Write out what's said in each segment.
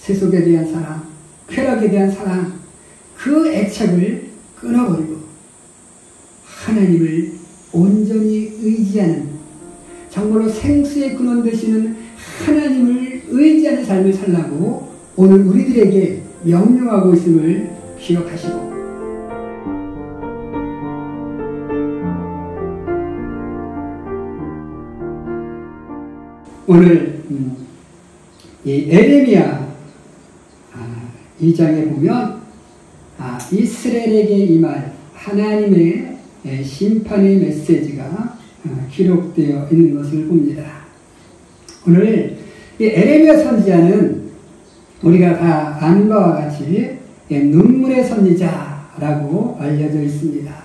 세속에 대한 사랑, 쾌락에 대한 사랑, 그 애착을 끊어버리고 하나님을 온전히 의지하는, 정말로 생수의 근원 되시는 하나님을 의지하는 삶을 살라고 오늘 우리들에게 명령하고 있음을 기억하시고, 오늘 이 에레미야 2장에 보면 이스라엘에게 임할 하나님의 심판의 메시지가 기록되어 있는 것을 봅니다. 오늘 이 에레미야 선지자는 우리가 다 아는 바와 같이 눈물의 선지자라고 알려져 있습니다.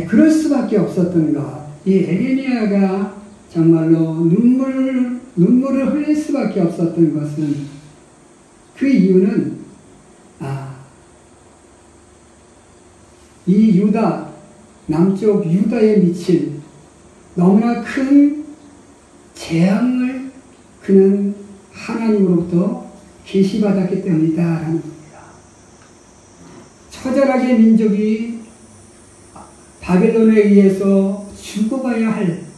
그럴 수밖에 없었던 것, 이 에레미야가 정말로 눈물을 흘릴 수밖에 없었던 것은, 그 이유는 이 유다, 남쪽 유다에 미친 너무나 큰 재앙을 그는 하나님으로부터 계시받았기 때문이다라는 겁니다. 처절하게 민족이 바벨론에 의해서 죽어가야 할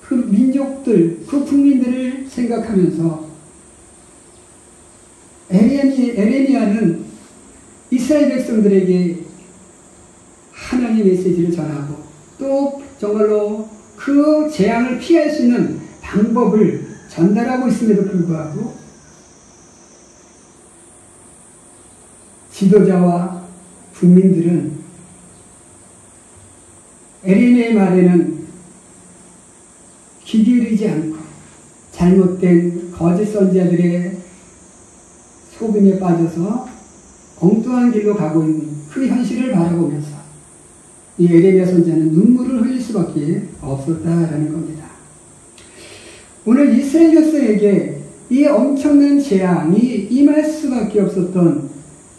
그 민족들, 그 국민들을 생각하면서 에레미야는 이스라엘 백성들에게 하나님의 메시지를 전하고, 또 정말로 그 재앙을 피할 수 있는 방법을 전달하고 있음에도 불구하고 지도자와 국민들은 에레미야의 말에는 귀 기울이지 않고 잘못된 거짓 선지자들의 속임에 빠져서 엉뚱한 길로 가고 있는 그 현실을 바라보면서 이 에레미야 선지자는 눈물을 흘릴 수밖에 없었다라는 겁니다. 오늘 이스라엘 백성에게 이 엄청난 재앙이 임할 수밖에 없었던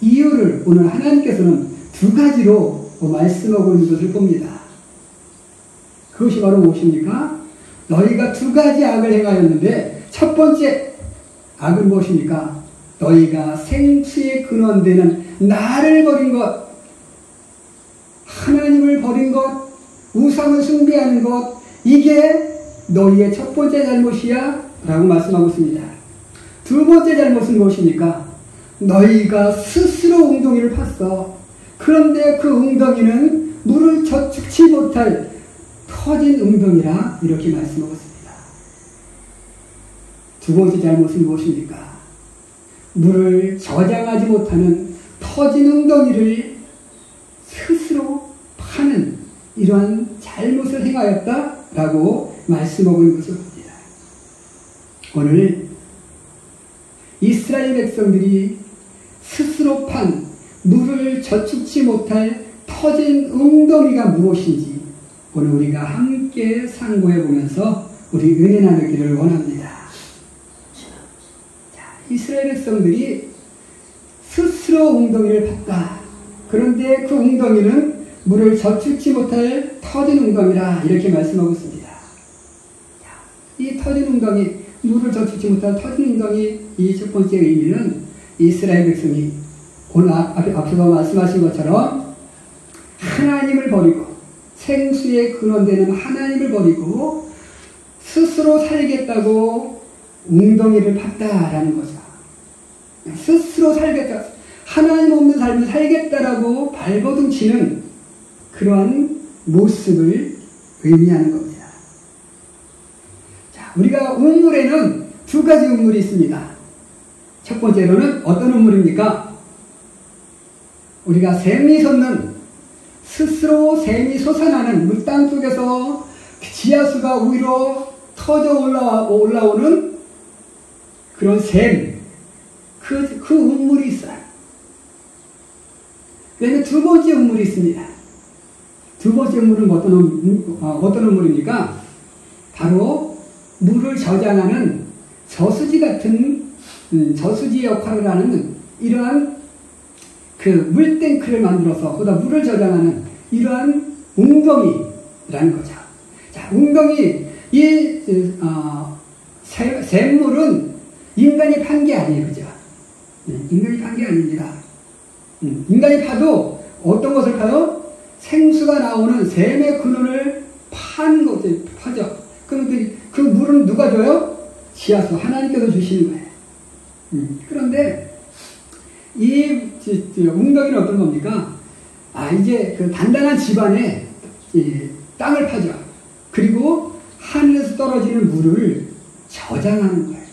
이유를 오늘 하나님께서는 두 가지로 말씀하고 있는 것을 봅니다. 그것이 바로 무엇입니까? 너희가 두 가지 악을 행하였는데, 첫 번째 악은 무엇입니까? 너희가 생수의 근원되는 나를 버린 것, 하나님을 버린 것, 우상을 숭배하는 것, 이게 너희의 첫 번째 잘못이야 라고 말씀하고 있습니다. 두 번째 잘못은 무엇입니까? 너희가 스스로 웅덩이를 팠어. 그런데 그 웅덩이는 물을 저축치 못할 터진 웅덩이라 이렇게 말씀하고 있습니다. 두 번째 잘못은 무엇입니까? 물을 저장하지 못하는 터진 웅덩이를 스스로 파는 이러한 잘못을 행하였다라고 말씀하고 있는 것을 봅니다. 오늘 이스라엘 백성들이 스스로 판 물을 저축치 못할 터진 웅덩이가 무엇인지 오늘 우리가 함께 상고해 보면서 우리 은혜 나누기를 원합니다. 자, 이스라엘 백성들이 스스로 웅덩이를 팠다. 그런데 그 웅덩이는 물을 저축치 못할 터진 웅덩이라 이렇게 말씀하고 있습니다. 이 터진 웅덩이, 물을 저축치 못할 터진 웅덩이, 이 첫 번째 의미는 이스라엘 백성이 오늘 앞에서 말씀하신 것처럼 하나님을 버리고, 생수의 근원되는 하나님을 버리고 스스로 살겠다고 웅덩이를 팠다라는 거죠. 스스로 살겠다, 하나님 없는 삶을 살겠다라고 발버둥치는 그러한 모습을 의미하는 겁니다. 자, 우리가 우물에는 두 가지 우물이 있습니다. 첫 번째로는 어떤 우물입니까? 우리가 샘이 솟는, 스스로 샘이 솟아나는 물땅 속에서 지하수가 위로 터져 올라오는 그런 샘, 그 우물이 있어요. 그 다음에 두 번째 우물이 있습니다. 두 번째 우물은 어떤 우물입니까? 바로 물을 저장하는 저수지 같은, 저수지 역할을 하는 이러한 그 물탱크를 만들어서 거기다 물을 저장하는 이러한 웅덩이라는 거죠. 자, 웅덩이, 샘물은 인간이 판 게 아니에요. 그죠? 인간이 판 게 아닙니다. 인간이 파도 어떤 것을 파요? 생수가 나오는 샘의 근원을 파는 것을 파죠. 그럼 그 물은 누가 줘요? 지하수, 하나님께서 주시는 거예요. 그런데 이 웅덩이는 어떤 겁니까? 이제 그 단단한 집안에 땅을 파죠. 그리고 하늘에서 떨어지는 물을 저장하는 거예요.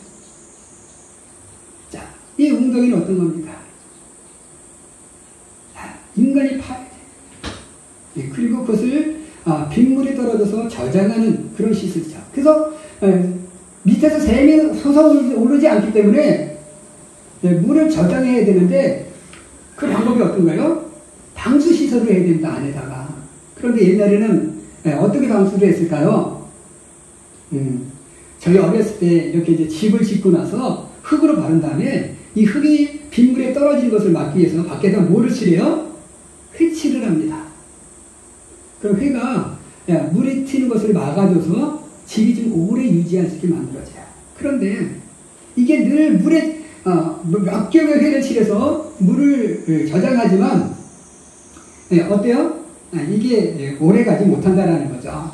자, 이 웅덩이는 어떤 겁니까? 인간이 파야 돼요. 그리고 그것을 빗물이 떨어져서 저장하는 그런 시설이죠. 그래서 밑에서 샘이 솟아오르지 않기 때문에 물을 저장해야 되는데 그 방법이 어떤가요? 방수 시설을 해야 된다, 안에다가. 그런데 옛날에는 어떻게 방수를 했을까요? 저희 어렸을 때 이렇게 이제 집을 짓고 나서 흙으로 바른 다음에 이 흙이 빗물에 떨어지는 것을 막기 위해서 밖에다 뭐를 칠해요? 회칠을 합니다. 그럼 회가 물이 튀는 것을 막아줘서 집이 좀 오래 유지할 수 있게 만들어져요. 그런데 이게 늘 물에 몇 겹의 회를 칠해서 물을 저장하지만 어때요? 이게 오래 가지 못한다라는 거죠.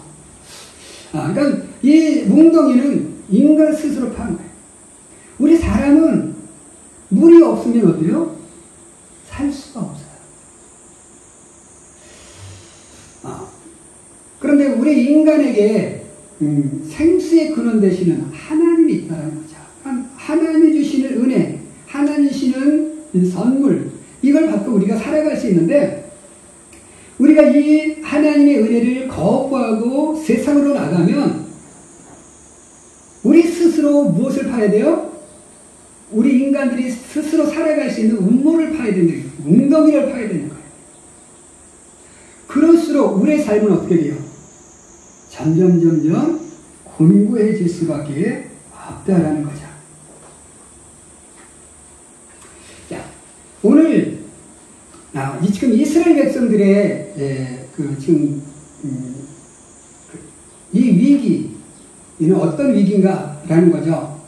그러니까 이 웅덩이는 인간 스스로 파는 거예요. 우리 사람은 물이 없으면 어때요? 살 수가 없어요. 그런데 우리 인간에게 생수의 근원 되시는 하나님이 있다는 거죠. 하나님이 주시는 은혜, 하나님이 주시는 선물, 이걸 받고 우리가 살아갈 수 있는데, 우리가 이 하나님의 은혜를 거부하고 세상으로 나가면 우리 스스로 무엇을 파야 돼요? 우리 인간들이 스스로 살아갈 수 있는 음모를 파야 되는 거예요. 웅덩이를 파야 되는 거예요. 그럴수록 우리의 삶은 어떻게 돼요? 점점 곤고해질 수밖에 없다라는 거죠. 자, 오늘 지금 이스라엘 백성들의 이 위기는 어떤 위기인가라는 거죠.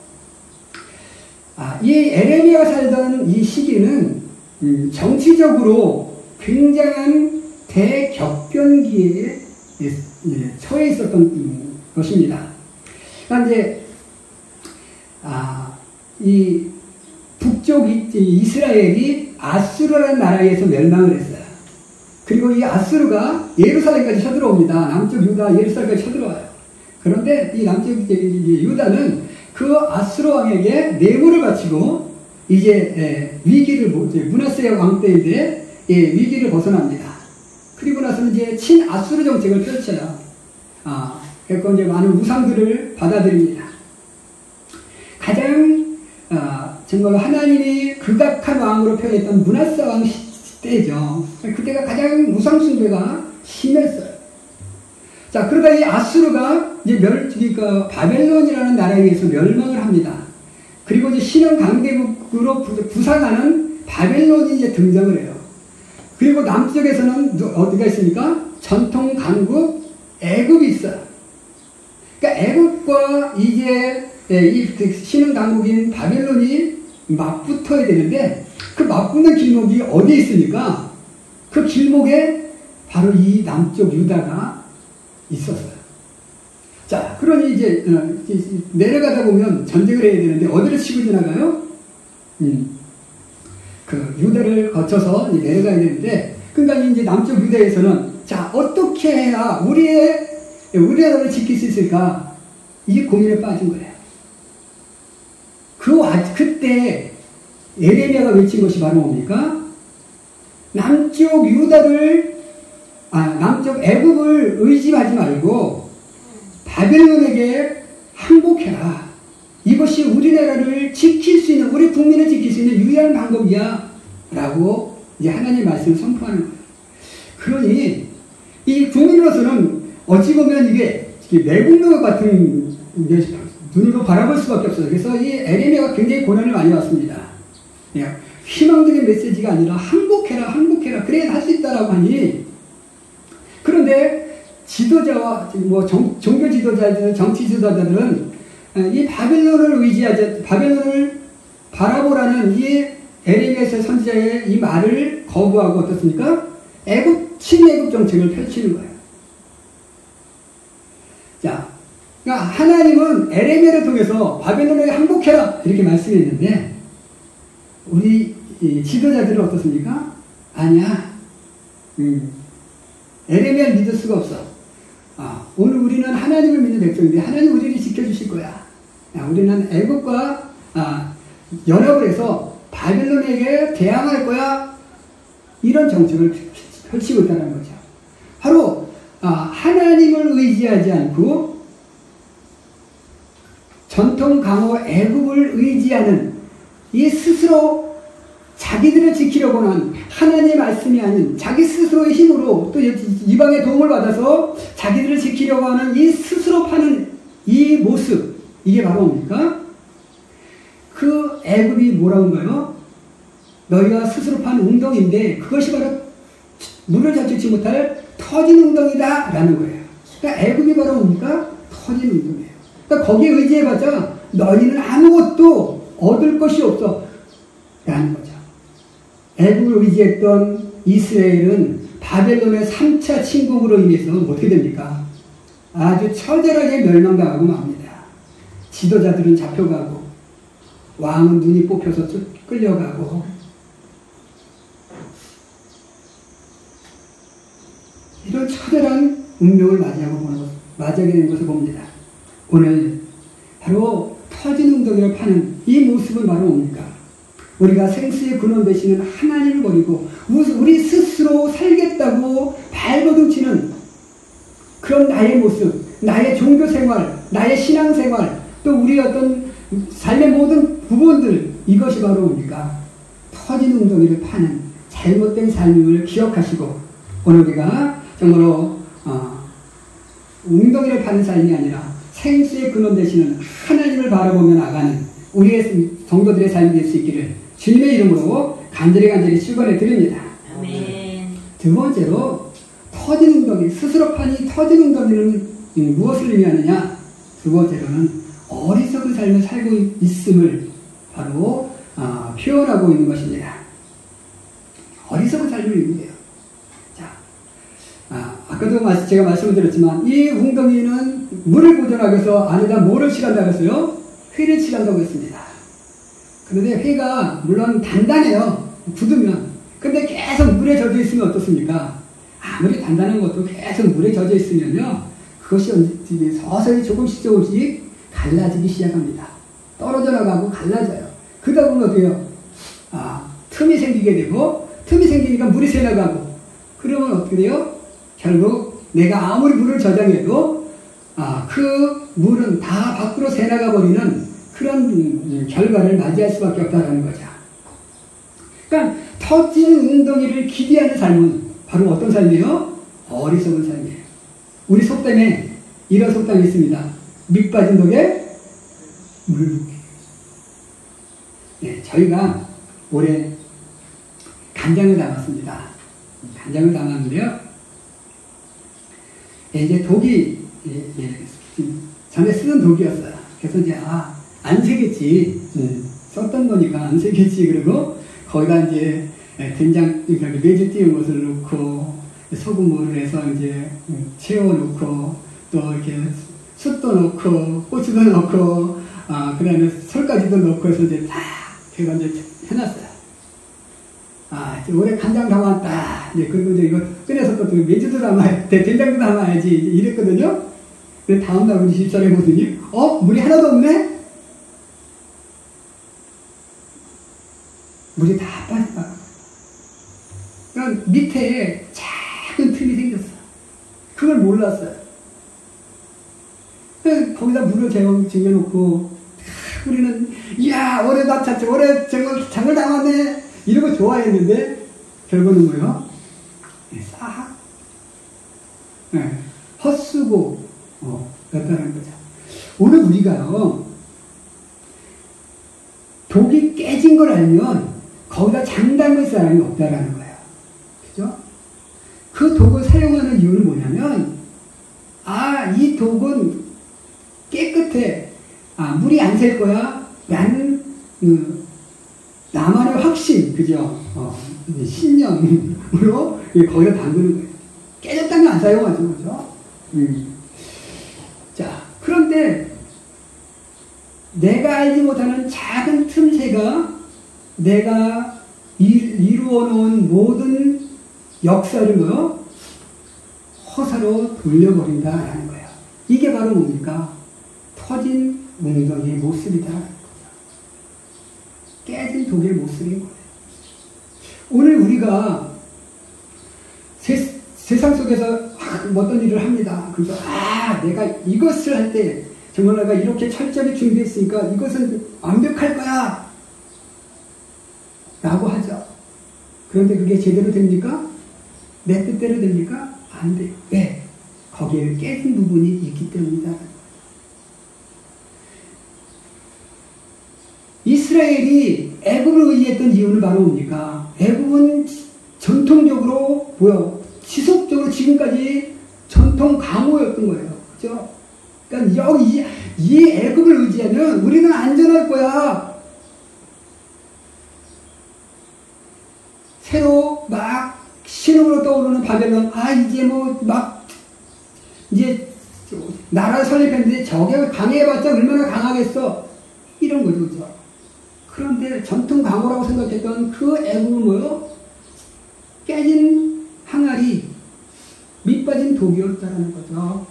이 에레미야가 살던 이 시기는 정치적으로 굉장한 대격변기에 처해 있었던 것입니다. 그러니까 이제 이 북쪽 이스라엘이 아수르라는 나라에서 멸망을 했어요. 그리고 이 아수르가 예루살렘까지 쳐들어옵니다. 남쪽 유다 예루살렘까지 쳐들어와요. 그런데 이 남쪽 유다는 그 아수르 왕에게 뇌물을 바치고 이제 위기를 므낫세 왕 때인데 위기를 벗어납니다. 그리고 나서는 이제 친아수르 정책을 펼쳐요. 그래서 이제 많은 우상들을 받아들입니다. 가장 정말로 하나님이 극악한 왕으로 표현했던 므낫세 왕 때죠. 그때가 가장 우상 숭배가 심했어요. 자, 그러다 이 아수르가 이제 바벨론이라는 나라에 의해서 멸망을 합니다. 그리고 이제 신흥 강대국으로 부상하는 바벨론이 이제 등장을 해요. 그리고 남쪽에서는 어디가 있습니까? 전통 강국 애굽이 있어요. 그러니까 애굽과 이제 이 신흥 강국인 바벨론이 맞붙어야 되는데, 그 맞붙는 길목이 어디에 있습니까? 그 길목에 바로 이 남쪽 유다가 있었어요. 자, 그러니 이제 내려가다 보면 전쟁을 해야 되는데 어디를 치고 지나가요? 그 유다를 거쳐서 내려가야 되는데, 그러니까 이제 남쪽 유다에서는 자, 어떻게 해야 우리의 나라를 지킬 수 있을까? 이 고민에 빠진 거예요. 그때 에레미야가 외친 것이 바로 뭡니까? 남쪽 애굽을 의지하지 말고 바벨론에게 항복해라. 이것이 우리나라를 지킬 수 있는, 우리 국민을 지킬 수 있는 유일한 방법이야. 라고 이제 하나님의 말씀을 선포하는 거예요. 그러니 이 국민으로서는 어찌 보면 이게 매국노 같은 눈으로 바라볼 수밖에 없어요. 그래서 이 에레미야가 굉장히 고난을 많이 받습니다. 희망적인 메시지가 아니라 항복해라, 항복해라. 그래야 할 수 있다라고 하니, 그런데 지도자와 종교 지도자들, 정치 지도자들은 이 바벨론을 의지하자, 바벨론을 바라보라는 이 에레미야 선지자의 이 말을 거부하고 어떻습니까? 친애국 정책을 펼치는 거예요. 자, 그러니까 하나님은 에레미야를 통해서 바벨론에게 항복해라 이렇게 말씀했는데 우리 지도자들은 어떻습니까? 아니야. 에레미야를 믿을 수가 없어. 오늘 우리는 하나님을 믿는 백성인데 하나님 우리를 지켜주실 거야. 우리는 애국과 연합을 해서 바벨론에게 대항할 거야. 이런 정책을 펼치고 있다는 거죠. 바로 하나님을 의지하지 않고 전통 강호 애국을 의지하는 이 스스로 자기들을 지키려고 하는 하나님의 말씀이 아닌 자기 스스로의 힘으로 또 이방의 도움을 받아서 자기들을 지키려고 하는 이 스스로 파는 이 모습, 이게 바로 뭡니까? 그 애굽이 뭐라고인가요? 너희가 스스로 판 웅덩이인데 그것이 바로 물을 잡지 못할 터진 웅덩이다 라는 거예요. 그러니까 애굽이 바로 뭡니까? 터진 웅덩이에요. 그러니까 거기에 의지해봤자 너희는 아무것도 얻을 것이 없어 라는 거죠. 애굽을 의지했던 이스라엘은 바벨론의 3차 침공으로 인해서 어떻게 됩니까? 아주 처절하게 멸망당하고 맙니다. 지도자들은 잡혀가고 왕은 눈이 뽑혀서 끌려가고 이런 처절한 운명을 맞이하게 된 것을 봅니다. 오늘 바로 터진 웅덩이를 파는 이 모습은 바로 뭡니까? 우리가 생수의 근원 되시는 하나님을 버리고 우리 스스로 살겠다고 발버둥치는 그런 나의 모습, 나의 종교생활, 나의 신앙생활, 또 우리 어떤 삶의 모든 부분들, 이것이 바로 뭡니까? 터진 웅덩이를 파는 잘못된 삶임을 기억하시고 오늘 우리가 정말로 웅덩이를 파는 삶이 아니라 생수의 근원 되시는 하나님을 바라보며 나가는 우리의 성도들의 삶이 될 수 있기를 주님의 이름으로 간절히 축원해 드립니다. 아멘. 두 번째로 터진 웅덩이, 스스로 판이 터진 웅덩이는 무엇을 의미하느냐? 두 번째로는 어리석은 삶을 살고 있음을 바로 표현하고 있는 것입니다. 어리석은 삶을 의미해요. 자, 아까도 제가 말씀을 드렸지만 이 웅덩이는 물을 보존하기 위해서 안에다 뭐를 칠한다고 했어요? 회를 칠한다고 했습니다. 그런데 회가 물론 단단해요. 굳으면. 근데 계속 물에 젖어 있으면 어떻습니까? 아무리 단단한 것도 계속 물에 젖어 있으면요. 그것이 서서히 조금씩 갈라지기 시작합니다. 떨어져 나가고 갈라져요. 그러다 보면 어떻게 해요? 틈이 생기게 되고, 틈이 생기니까 물이 새나가고, 그러면 어떻게 돼요? 결국 내가 아무리 물을 저장해도 그 물은 다 밖으로 새나가 버리는 그런 결과를 맞이할 수밖에 없다는 거죠. 그러니까 터진 웅덩이를 기대하는 삶은 바로 어떤 삶이에요? 어리석은 삶이에요. 우리 속담에 이런 속담이 있습니다. 밑 빠진 독에 물 붓기. 네, 저희가 올해 간장을 담았습니다. 간장을 담았는데요. 이제 독이 전에 쓰던 독이었어요. 그래서 이제 안 새겠지. 썼던 거니까 안 새겠지. 그리고 거기다 이제 된장, 매주 띄운 것을 넣고 소금물을 해서 이제 채워놓고 또 이렇게 숯도 넣고 고추도 넣고 그 다음에 설까지도 넣고 해서 이제 다 제가 이제 해놨어요. 이제 올해 간장 담았다. 그리고 이제 이거 꺼내서 또 매주도 담아야, 된장도 담아야지. 이랬거든요. 근데 다음날 우리 집사람이 보더니, 물이 하나도 없네? 물이 다 빠졌다. 그러니까 밑에 작은 틈이 생겼어. 그걸 몰랐어요. 거기다 물을 쟁여놓고, 우리는, 이야, 올해 나 올해 장을 담았네. 이런 거 좋아했는데, 결과는 뭐예요? 싹, 헛수고, 였다는 거죠. 오늘 우리가요, 독이 깨진 걸 알면, 거기다 장 담글 사람이 없다라는 거예요. 그죠? 그 독을 사용하는 이유는 뭐냐면, 이 독은 깨끗해. 물이 안 셀 거야 라는 나만의 확신, 그죠? 신념으로 거기다 담그는 거예요. 깨졌다면 안 사용하죠, 그죠? 자, 그런데 내가 알지 못하는 작은 틈새가 내가 이루어 놓은 모든 역사를 뭐요? 허사로 돌려버린다라는 거예요. 이게 바로 뭡니까? 터진 웅덩이의 모습이다. 깨진 독의 모습인 거예요. 오늘 우리가 세상 속에서 어떤 일을 합니다. 그래서 내가 이것을 할 때 정말 내가 이렇게 철저히 준비했으니까 이것은 완벽할 거야 라고 하죠. 그런데 그게 제대로 됩니까? 내 뜻대로 됩니까? 안 돼요. 왜? 거기에 깨진 부분이 있기 때문이다. 이스라엘이 애굽을 의지했던 이유는 바로 뭡니까? 애굽은 전통적으로 지속적으로 지금까지 전통 강호였던 거예요. 그죠? 그러니까 여기 이 애굽을 의지하면 우리는 안전할 거야. 새로 막 신음으로 떠오르는 바벨론, 이제 나라 설립했는데 저게 강해봤자 얼마나 강하겠어. 이런 거죠, 그죠? 그런데 전통 강호라고 생각했던 그 애굽은 뭐요? 깨진 항아리, 밑빠진 독이었다는 거죠.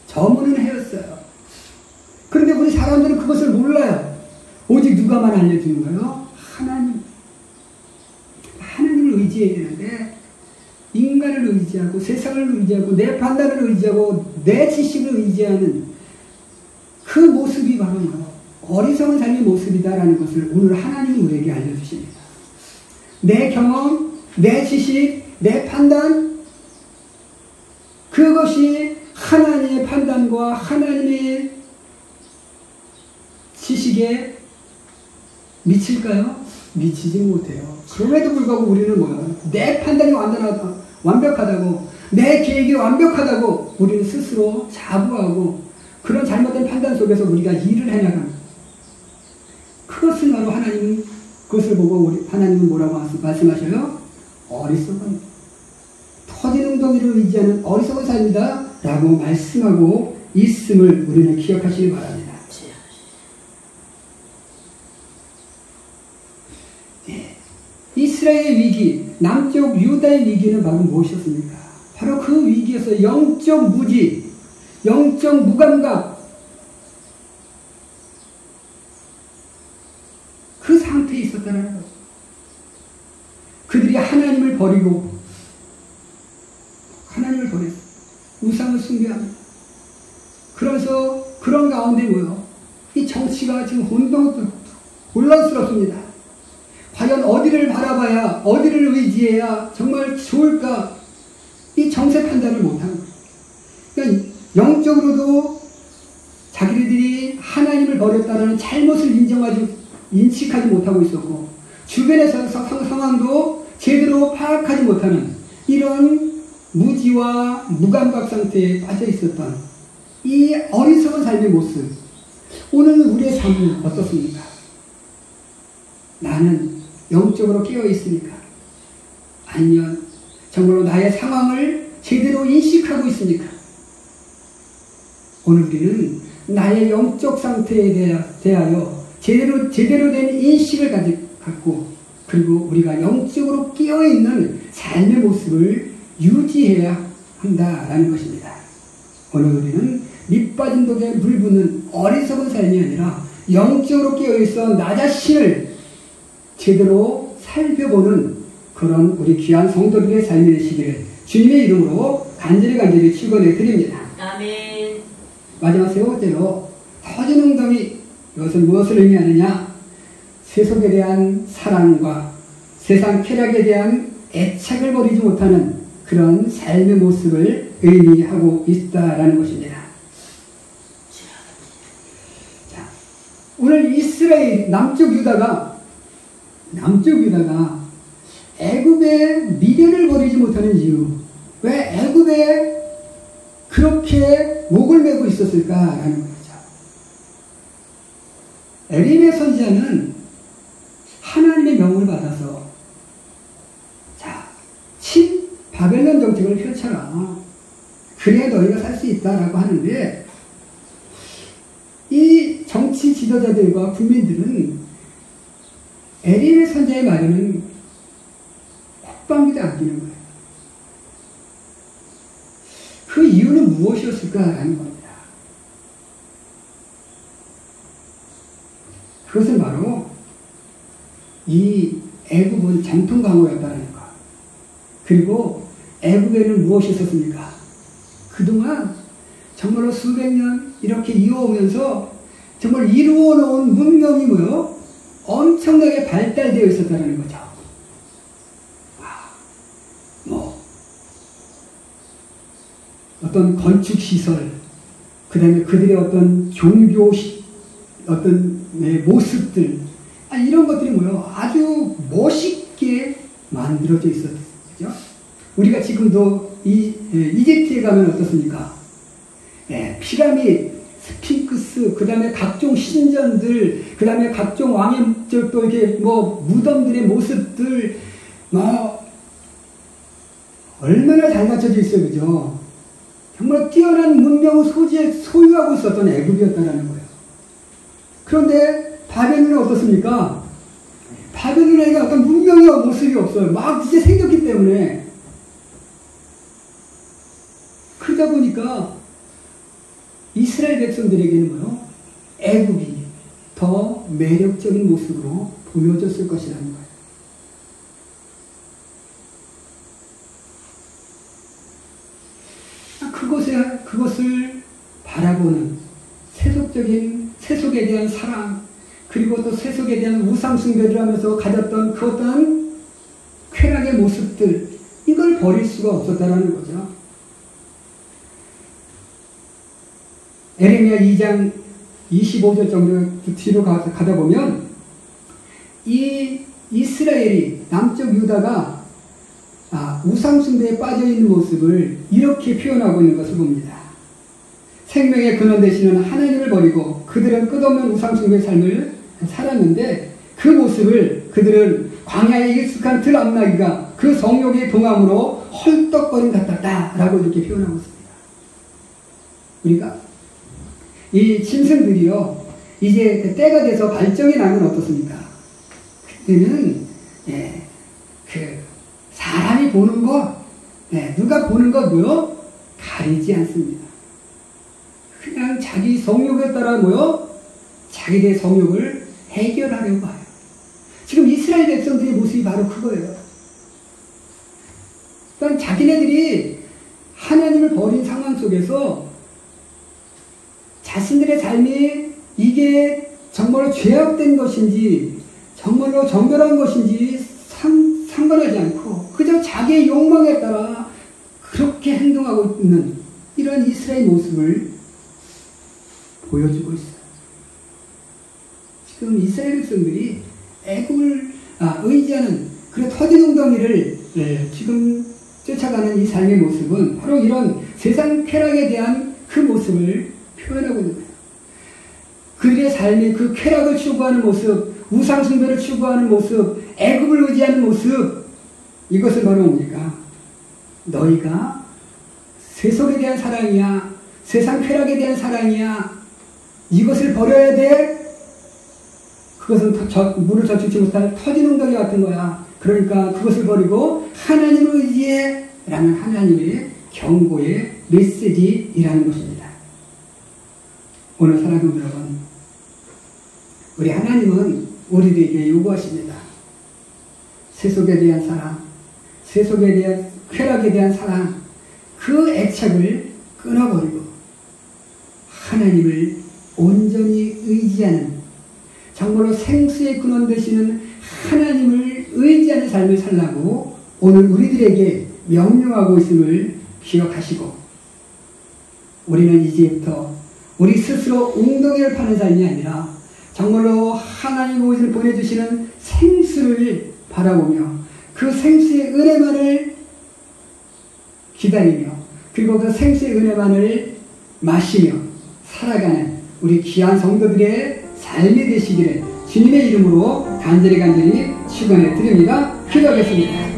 저무는 해였어요. 그런데 우리 사람들은 그것을 몰라요. 오직 누가만 알려주는 거예요? 하나님을 의지해야 되는데 인간을 의지하고 세상을 의지하고 내 판단을 의지하고 내 지식을 의지하는 그 모습이 바로 뭐예요? 어리석은 삶의 모습이다라는 것을 오늘 하나님이 우리에게 알려주십니다. 내 경험, 내 지식, 내 판단, 그것이 하나님의 판단과 하나님의 지식에 미칠까요? 미치지 못해요. 그럼에도 불구하고 우리는 뭐예요? 내 판단이 완벽하다고, 내 계획이 완벽하다고 우리는 스스로 자부하고 그런 잘못된 판단 속에서 우리가 일을 해나가는, 그것을 바로 하나님은, 그것을 보고 하나님은 뭐라고 말씀하셔요? 어리석은, 터진 웅덩이를 의지하는 어리석은 삶이다 라고 말씀하고 있음을 우리는 기억하시기 바랍니다. 이스라엘의 위기, 남쪽 유다의 위기는 바로 무엇이었습니까? 바로 그 위기에서 영적 무지, 영적 무감각, 그 상태에 있었다는 거죠. 그들이 하나님을 버렸어요. 우상을 숭배합니다. 그래서 그런 가운데 뭐요? 이 정치가 지금 혼란스럽습니다. 과연 어디를 바라봐야, 어디를 의지해야 정말 좋을까? 이 정세 판단을 못하는 거예요. 그러니까 영적으로도 자기들이 하나님을 버렸다는 잘못을 인식하지 못하고 있었고, 주변에서 상황도 제대로 파악하지 못하는 이런 무지와 무감각 상태에 빠져 있었던 이 어리석은 삶의 모습. 오늘 우리의 삶은 어떻습니까? 나는 영적으로 깨어있습니까? 아니면 정말로 나의 상황을 제대로 인식하고 있습니까? 오늘 우리는 나의 영적 상태에 대하여 제대로 된 인식을 갖고, 그리고 우리가 영적으로 깨어있는 삶의 모습을 유지해야 한다라는 것입니다. 오늘 우리는 밑빠진 독에 물 붓는 어리석은 삶이 아니라 영적으로 깨어있어 나 자신을 제대로 살펴보는 그런 우리 귀한 성도들의 삶이 되시기를 주님의 이름으로 간절히 축원해 드립니다. 아멘. 마지막 세 번째로 터진 웅덩이, 이것은 무엇을 의미하느냐? 세속에 대한 사랑과 세상 쾌락에 대한 애착을 버리지 못하는 그런 삶의 모습을 의미하고 있다라는 것입니다. 자, 오늘 이스라엘 남쪽 유다가 애굽의 미련을 버리지 못하는 이유, 왜 애굽에 그렇게 목을 메고 있었을까라는 거죠. 에림의 선지자는 하나님의 명을 받아서 자, 바벨론 정책을 펼쳐라. 그래야 너희가 살 수 있다라고 하는데 이 정치 지도자들과 국민들은 에림의 선지자의 말에는 콧방귀도 안 끼는 거예요. 그 이유는 무엇이었을까라는 겁니다. 그것은 바로 이 애굽은 전통 강호였다는 것. 그리고 애굽에는 무엇이 있었습니까? 그동안 정말로 수백 년 이렇게 이어오면서 정말 이루어 놓은 문명이 뭐요? 엄청나게 발달되어 있었다는 거죠. 어떤 건축시설, 그 다음에 그들의 어떤 종교, 모습들, 이런 것들이 뭐요? 아주 멋있게 만들어져 있었죠. 우리가 지금도 이집트에 가면 어떻습니까? 피라미드, 스핑크스, 그 다음에 각종 신전들, 그 다음에 각종 왕의 또 이렇게 무덤들의 모습들, 얼마나 잘 갖춰져 있어요, 그죠? 정말 뛰어난 문명을 소유하고 있었던 애굽이었다는 거예요. 그런데 바벨론은 어떻습니까? 바벨론에는 어떤 문명의 모습이 없어요. 막 이제 생겼기 때문에. 그러다 보니까 이스라엘 백성들에게는 뭐요? 애굽이 더 매력적인 모습으로 보여졌을 것이라는 거예요. 그것을 바라보는 세속에 대한 사랑, 그리고 또 세속에 대한 우상숭배를 하면서 가졌던 그 어떤 쾌락의 모습들, 이걸 버릴 수가 없었다는 거죠. 에레미야 2장 25절 정도 뒤로 가다 보면 이 이스라엘이, 남쪽 유다가 우상숭배에 빠져있는 모습을 이렇게 표현하고 있는 것을 봅니다. 생명의 근원 되시는 하나님을 버리고 그들은 끝없는 우상숭배의 삶을 살았는데 그 모습을 그들은 광야에 익숙한 들 앞나기가 그 성욕의 동함으로 헐떡거림 같았다라고 이렇게 표현하고 있습니다. 우리가 이 짐승들이요, 이제 그 때가 돼서 발정이 나면 어떻습니까? 그때는 사람이 보는 거, 누가 보는 거 뭐요? 가리지 않습니다. 그냥 자기 성욕에 따라 뭐요? 자기의 성욕을 해결하려고 해요. 지금 이스라엘 백성들의 모습이 바로 그거예요. 그러니까 자기네들이 하나님을 버린 상황 속에서 자신들의 삶이 이게 정말로 죄악된 것인지 정말로 정결한 것인지 상관하지 않고 그저 자기의 욕망에 따라 그렇게 행동하고 있는 이런 이스라엘 모습을 보여주고 있어요. 지금 이스라엘 백성들이 애굽을 의지하는 그런 터진 웅덩이를 지금 쫓아가는 이 삶의 모습은 바로 이런 세상 쾌락에 대한 그 모습을 표현하고 있는 거예요. 그들의 삶의 그 쾌락을 추구하는 모습, 우상숭배를 추구하는 모습, 애굽을 의지하는 모습, 이것은 바로 뭡니까? 너희가 세속에 대한 사랑이야, 세상 쾌락에 대한 사랑이야, 이것을 버려야 돼? 그것은 물을 젖히지 못할 터진 웅덩이 같은 거야. 그러니까 그것을 버리고 하나님을 의지해 라는 하나님의 경고의 메시지이라는 것입니다. 오늘 사랑하는 여러분, 우리 하나님은 우리들에게 요구하십니다. 세속에 대한 사랑, 세속에 대한 쾌락에 대한 사랑, 그 애착을 끊어버리고 하나님을 온전히 의지하는, 정말로 생수의 근원 되시는 하나님을 의지하는 삶을 살라고 오늘 우리들에게 명령하고 있음을 기억하시고, 우리는 이제부터 우리 스스로 웅덩이를 파는 삶이 아니라 정말로 하나님이 보내주시는 생수를 바라보며 그 생수의 은혜만을 기다리며 그리고 그 생수의 은혜만을 마시며 살아가는 우리 귀한 성도들의 삶이 되시기를 주님의 이름으로 간절히 축원해 드립니다. 기도하겠습니다.